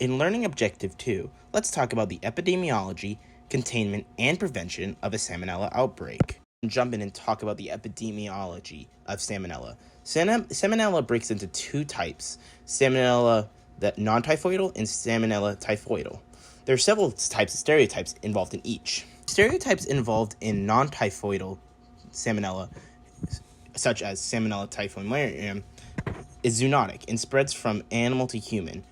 In Learning Objective 2, let's talk about the epidemiology, containment, and prevention of a Salmonella outbreak. Jump in and talk about the epidemiology of Salmonella. Salmonella breaks into two types, Salmonella non-typhoidal and Salmonella typhoidal. There are several types of stereotypes involved in each. Stereotypes involved in non-typhoidal Salmonella, such as Salmonella typhimurium, is zoonotic and spreads from animal to human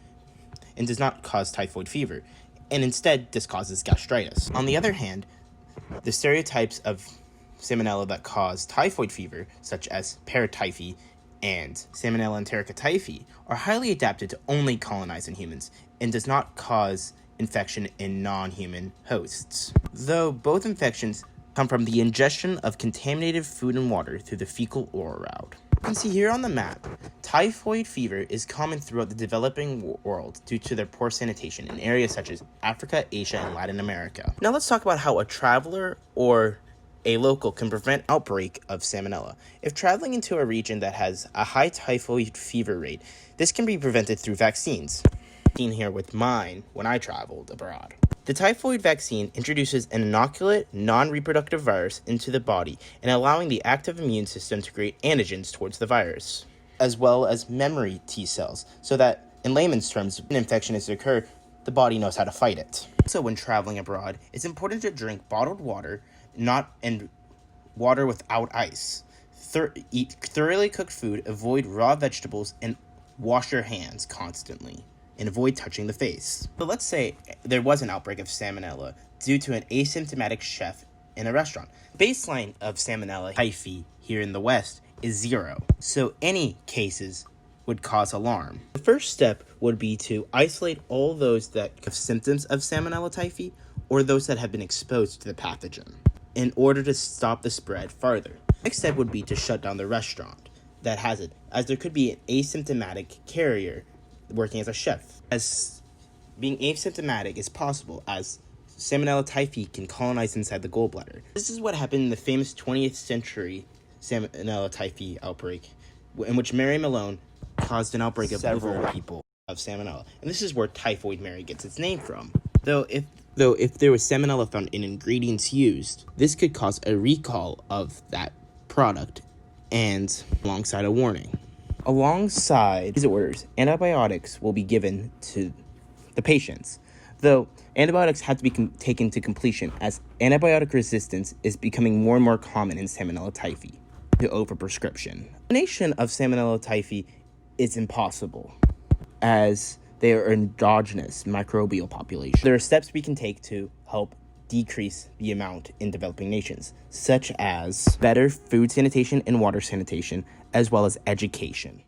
and does not cause typhoid fever, and instead this causes gastritis. On the other hand, the stereotypes of Salmonella that cause typhoid fever, such as paratyphi and Salmonella enterica-typhi, are highly adapted to only colonize in humans and does not cause infection in non-human hosts. Though both infections come from the ingestion of contaminated food and water through the fecal-oral route. You can see here on the map, typhoid fever is common throughout the developing world due to their poor sanitation in areas such as Africa, Asia, and Latin America. Now let's talk about how a traveler or a local can prevent outbreak of Salmonella. If traveling into a region that has a high typhoid fever rate, this can be prevented through vaccines. Seen here with mine when I traveled abroad. The typhoid vaccine introduces an inoculate, non-reproductive virus into the body and allowing the active immune system to create antigens towards the virus, as well as memory T cells, so that, in layman's terms, when an infection is to occur, the body knows how to fight it. So when traveling abroad, it's important to drink bottled water, and water without ice. Eat thoroughly cooked food, avoid raw vegetables, and wash your hands constantly, and avoid touching the face. So let's say there was an outbreak of Salmonella due to an asymptomatic chef in a restaurant. Baseline of Salmonella typhi here in the West is 0, so any cases would cause alarm. The first step would be to isolate all those that have symptoms of Salmonella typhi or those that have been exposed to the pathogen in order to stop the spread farther. Next step would be to shut down the restaurant that has it, as there could be an asymptomatic carrier working as a chef. As being asymptomatic is possible, as Salmonella typhi can colonize inside the gallbladder. This is what happened in the famous 20th century Salmonella typhi outbreak, in which Mary Malone caused an outbreak of several people of Salmonella, and this is where Typhoid Mary gets its name from. Though if there was Salmonella found in ingredients used, this could cause a recall of that product, and alongside a warning. Alongside these orders, antibiotics will be given to the patients, though antibiotics have to be taken to completion as antibiotic resistance is becoming more and more common in Salmonella typhi due to overprescription. Elimination of Salmonella typhi is impossible as they are endogenous microbial population. There are steps we can take to help decrease the amount in developing nations, such as better food sanitation and water sanitation, as well as education.